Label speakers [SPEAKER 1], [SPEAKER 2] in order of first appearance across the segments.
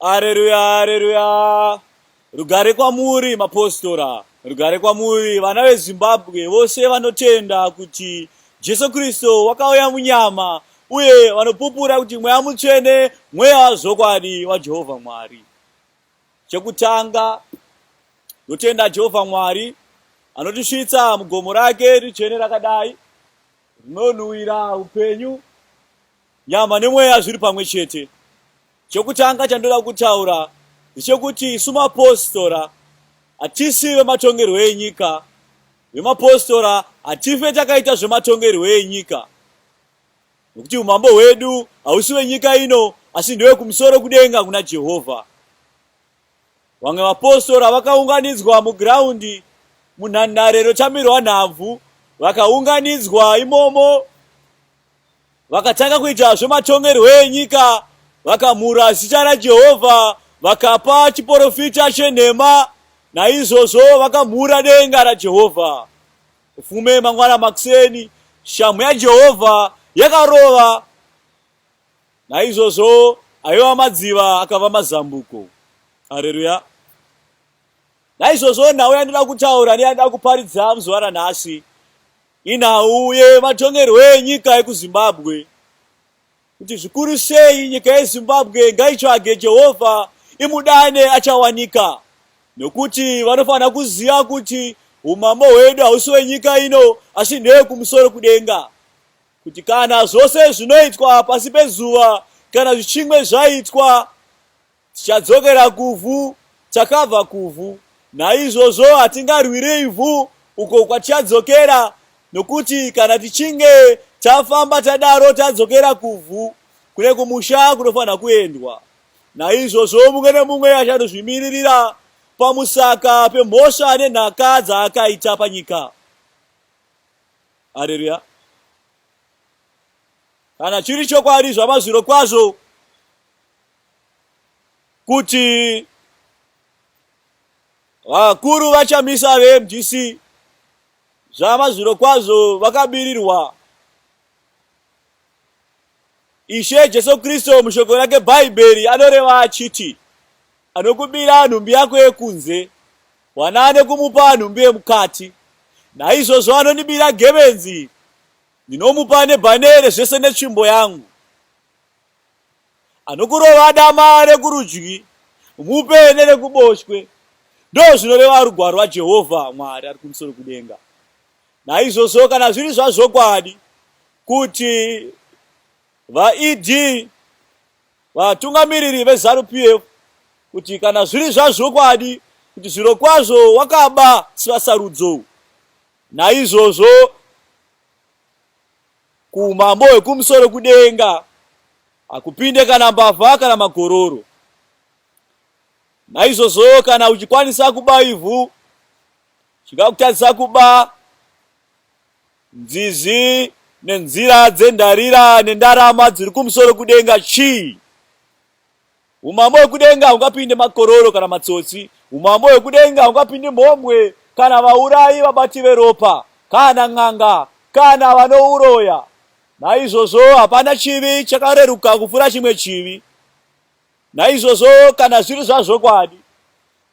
[SPEAKER 1] Haleluya, haleluya. Rugare kwamuri mapostora, rugare kwamuri vana veZimbabwe vose vanotenda kuti Jesu Kristo wakauya munyama uye vanopupura kuti mweya mutsvene mweya zvokwadi waJehovha Mwari. Chekutanga notenda Jehovha Mwari anotisvitsa mugomo rake ritsvene rakadai rinonhuhwira upenyu, nyama nemweya zviri pamwe chete. Chekutanga chandoda kutaura ndechekuti isu mapostora hatisi vematongerwo enyika. Vemapostora hatife takaita zvematongerwo enyika, nokuti umambo hwedu hausi wenyika ino asi ndewe kumusoro kudenga kuna Jehovha. Vamwe vapostora vakaunganidzwa mugiraundi munhandare inotamirwa nhabvu, vakaunganidzwa imomo vakatanga kuita zvematongerwo enyika, vakamhura zita raJehovha, vakapa chiprofita chenhema, naizvozvo vakamhura denga raJehovha. Fume mangwana makuseni shamhu yaJehovha yakarova, naizvozvo aiva madziva akava mazambuko. Haleluya. Naizvozvo nhau yandoda kutaura neyandida kuparidza muzuva ranhasi inhau yematongerwo enyika ekuZimbabwe, kuti zvikuru sei nyika yeZimbabwe ngaitsvage Jehovha imudane achawanika, nokuti vanofanira kuziva kuti umambo hwedu hausi wenyika ino asi ndewe kumusoro kudenga, kuti kana zvose zvinoitwa pasi pezuva kana zvichimwe zvaitwa tichadzokera kuvhu, takabva kuvhu. Naizvozvo hatingarwiri ivhu uko kwatichadzokera, nokuti kana tichinge tafamba tadaro tadzokera kuvhu, kune kumusha kunofanira kuendwa. Naizvozvo mumwe nemumwe achandozvimiririra pamusaka pemhosva nenhaka dzaakaita panyika. Haleluya. Kana chiri chokwadi zvamazviro kwazvo kuti vakuru vachamisa veMDC, zvamazviro kwazvo vakabirirwa. Ishe Jesu Kristo mushoko rake Bhaibheri anoreva achiti, anokubira nhumbi yako yekunze wanane kumupa nhumbi yemukati. Naizvozvo anondibira gebenzi ndinomupa nebhanere zvese netsvimbo yangu. Anokurova dama rekurudyi mupe nerekuboshwe. Ndo zvinoreva rugwaro rwaJehovha Mwari ari kumusoro kudenga. Naizvozvo kana zviri zvazvokwadi kuti vaED, vatungamiriri veZANU-PF, kuti kana zviri zvazvokwadi kuti zviro kwazvo wakaba sivasarudzo, naizvozvo kuumambo hwekumusoro kudenga hakupinde kana mbavha kana magororo. Naizvozvo kana uchikwanisa kuba ivhu, chingakutadzisa kuba nzizi nenzira dzendarira nendarama dziri kumusoro kudenga chii? Umambo hwekudenga hungapinde makororo kana matsotsi. Umambo hwekudenga hungapinde mhombwe kana vaurayi vabati veropa kana n'anga kana vanouroya. Naizvozvo hapana chivi chakareruka kupfuura chimwe chivi. Naizvozvo kana zviri zvazvokwadi,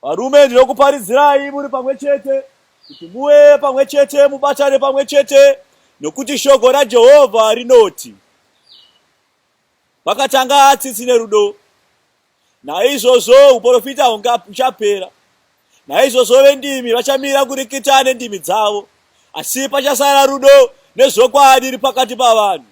[SPEAKER 1] varume ndinokuparidzirai muri pamwe chete kuti muve pamwe chete, mubatane pamwe chete, nokuti shoko raJehovha rinoti pakatanga tsitsi nerudo. Naizvozvo uprofita huchapera. Naizvozvo vendimi vachamira kureketa nendimi dzavo, asi pachasara rudo nezvokwadi riri pakati pavanhu.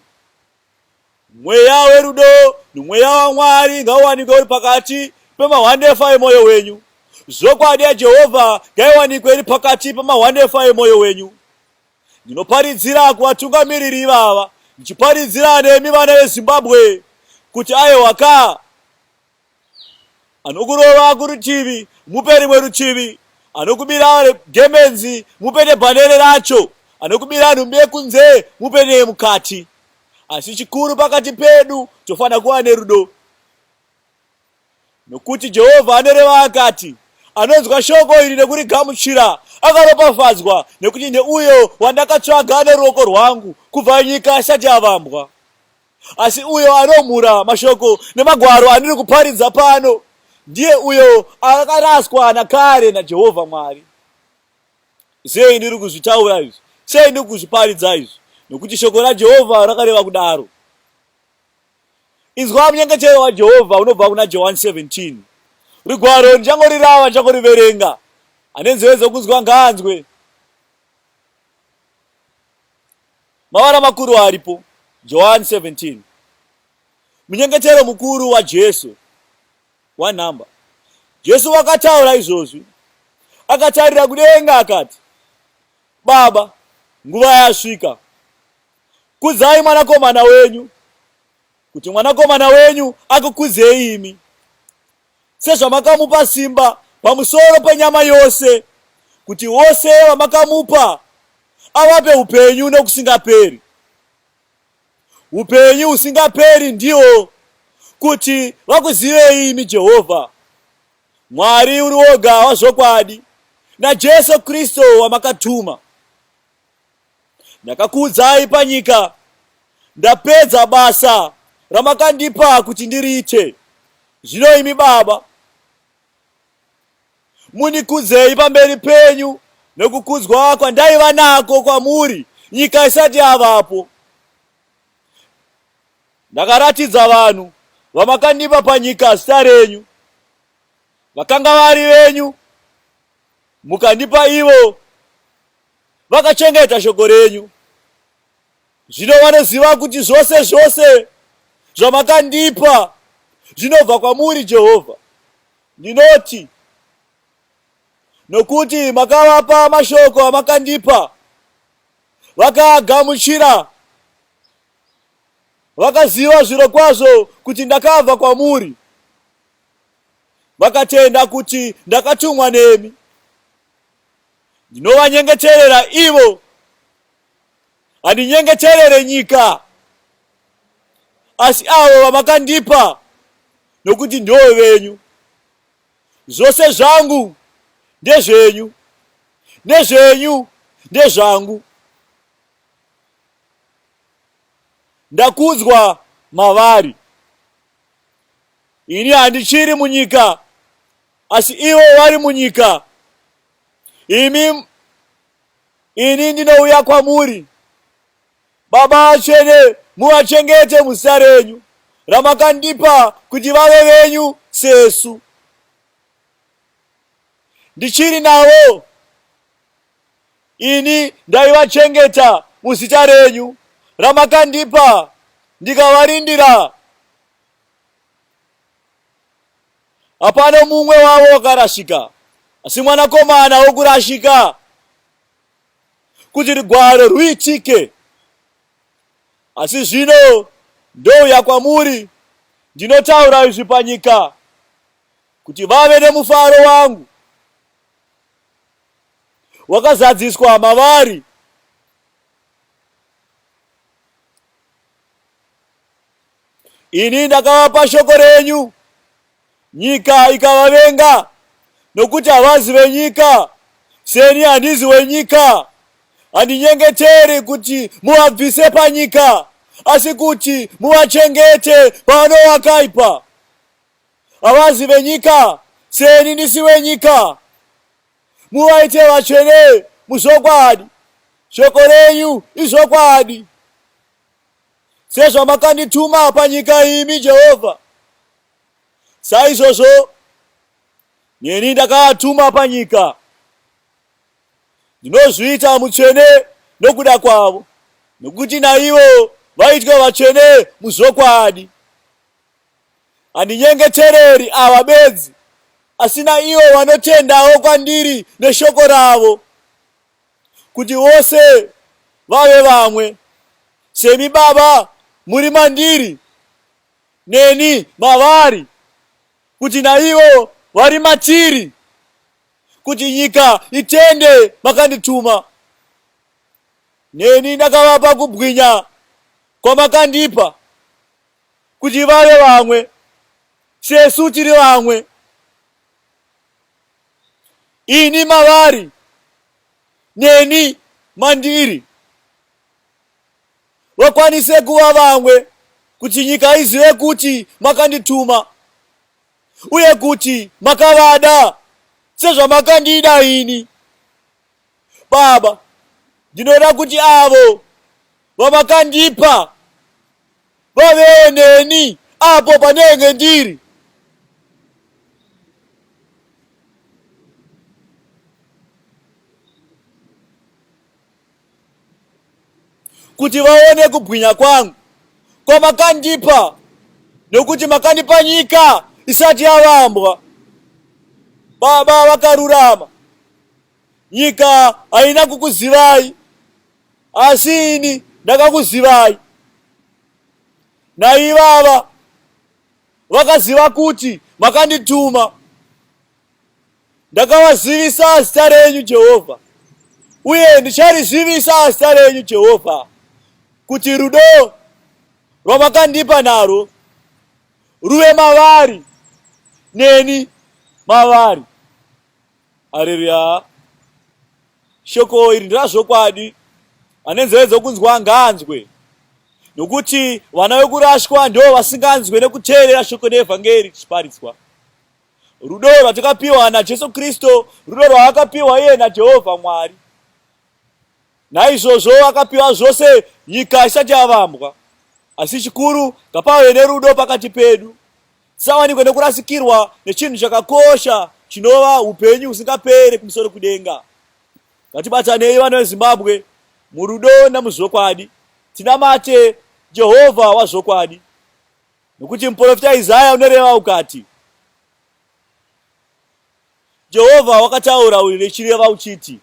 [SPEAKER 1] Mweya werudo nomweya waMwari ngauwanikwe uri pakati pemahwandefa emwoyo wenyu. Zvokwadi yaJehovha ngaiwanikwe iri pakati pemahwandefa emwoyo wenyu. Ndinoparidzira kuvatungamiriri ivava, ndichiparidzira nemi vana veZimbabwe, kuti aiwaka anokurova kurutivi mupe rimwe rutivi, anokubira gemenzi mupe nebhanere racho, anokubira nhumbi yekunze mupe neyemukati. Asi chikuru pakati pedu tofanira kuva nerudo, nokuti Jehovha anoreva akati, anonzwa shoko iri nekurigamuchira akaropafadzwa, nekuti ndeuyo wandakatsvaga neruoko rwangu kubva nyika isati yavambwa. Asi uyo anomhura mashoko nemagwaro andiri kuparidza pano ndiye uyo akaraswa nakare naJehovha Mwari. Sei ndiri kuzvitaura izvi? Sei ndiri kuzviparidza izvi? Nokuti shoko raJehovha rakareva kudaro. Inzwa munyengetero waJehovha unobva kuna John 17. Rigwaro ndichangoriverenga ndichangoriverenga. Ane nzeve dzokunzwa ngaanzwe. Mavara makuru aripo. John 17. Munyengetero mukuru waJesu. One number. Jesu wakataura izvozvi. Akatarira kudenga akati, Baba, nguva yasvika. Kudzai mwanakomana wenyu, kuti mwanakomana wenyu akukudzei imi. Sezvamakamupa simba pamusoro penyama yose, kuti wose vamakamupa avape upenyu nokusingaperi. Upenyu usingaperi ndiwo kuti vakuzivei imi Jehovha, Mwari uri woga wazvokwadi, naJesu Kristu wamakatuma. Ndakakuudzai panyika, ndapedza basa ramakandipa kuti ndiriite. Zvino imi Baba, munikudzei pamberi penyu nokukudzwa kwandaiva nako kwamuri nyika isati yavapo. Ndakaratidza vanhu vamakandipa panyika zita renyu. Vakanga vari venyu, mukandipa ivo, vakachengeta shoko renyu. Zvino vanoziva kuti zvose zvamakandipa zvinobva kwamuri Jehovha. Ndinoti, nokuti makavapa mashoko amakandipa, vakaagamuchira, vakaziva zvirokwazvo kuti ndakabva kwamuri, vakatenda kuti ndakatumwa nemi. Ndinovanyengeterera ivo, handinyengeterere nyika, asi avo vamakandipa, nokuti ndo venyu. Zvose zvangu ndezvenyu, nezvenyu ndezvangu. Ndakudzwa mavari. Ini handichiri munyika, asi ivo vari munyika. Ini ndinouya kwamuri. Baba vachene, muvachengete muzita renyu ramakandipa kuti vave venyu sesu. Ndichiri navo, ini ndaivachengeta muzita renyu ramakandipa ndikavarindira. Hapana mumwe wavo wakarashika, asi mwanakomana wokurashika, kuti rugwaro ruitike. Asi zvino ndouya kwamuri, ndinotaura izvi panyika, kuti vave nemufaro wangu wakazadziswa mavari. Ini ndakavapa shoko renyu, nyika ikavavenga, nokuti havazi venyika, seni handizi wenyika. Handinyengeteri kuti muvabvise panyika, asi kuti muvachengete pano wakaipa. Havazi venyika, seni ndisi wenyika. Muvaite vatsvene muzvokwadi, shoko renyu izvokwadi. Sezvamakandituma panyika imi Jehovha, saizvozvo neni ndakavatuma panyika. Ndinozviita mutsvene nokuda kwavo, nokuti naivo vaitwa vatsvene muzvokwadi. Handinyengetereri ava bedzi, asi naivo vanotendawo kwandiri neshoko ravo, kuti vose vave vamwe. Semi Baba muri mandiri, neni mavari, kuti naivo vari matiri, kuti nyika itende makandituma. Neni ndakavapa kubwinya kwamakandipa, kuti vave vamwe, sesu tiri vamwe. Ini mavari, neni mandiri, vakwanise kuva vamwe, kuti nyika izive kuti makandituma. uye kuti makavada sezvamakandida ini. Baba, ndinoda kuti avo vamakandipa vavewo neni apo panenge ndiri. Kuti vaone kubwinya kwangu kwamakandipa, nokuti makandipa nyika isati yavambwa. Baba vakarurama, nyika haina kukuzivai, asi ini ndakakuzivai. Naivava vakaziva kuti makandituma. Ndakavazivisa zita renyu Jehovha, uye ndicharizivisa zita renyu Jehovha, kuti rudo rwamakandipa narwo ruve mavari neni mavari. Haleluya. Shoko iri ndrazvokwadi. Ane nzeve dzokunzwa ngaanzwe, nokuti vana vekurashwa ndo vasinganzwe nekuteerera shoko neevhangeri richiparidzwa. Rudo rwatakapiwa naJesu Kristo, rudo rwaakapiwa iye naJehovha Mwari. Naizvozvo akapiwa zvose nyika isati yavambwa. Asi chikuru ngapave nerudo pakati pedu, tisawanikwe nekurasikirwa nechinhu chakakosha chinova upenyu husingaperi kumusoro kudenga. Ngatibatanei vana veZimbabwe murudo namuzvokwadi, tinamate Jehovha wazvokwadi. Nokuti muprofita Isaya unoreva ukati, Jehovha wakataura uri richireva uchiti,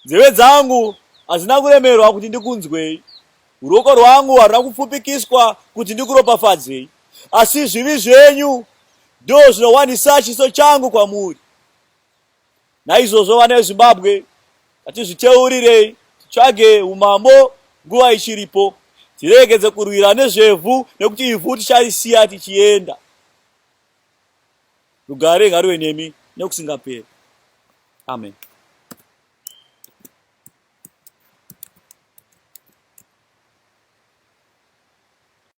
[SPEAKER 1] nzeve dzangu hazina kuremerwa kuti ndikunzwei, ruoko rwangu haruna kupfupikiswa kuti ndikuropafadzei, asi zvivi zvenyu ndo zvinowanisa chiso changu kwamuri. Naizvozvo vana veZimbabwe, ngatizviteurirei, titsvage umambo nguva ichiripo, tiregedze kurwira nezvevhu, nekuti ivhu ticharisiya tichienda. Rugare ngaruve nemi nekusingaperi. Amen.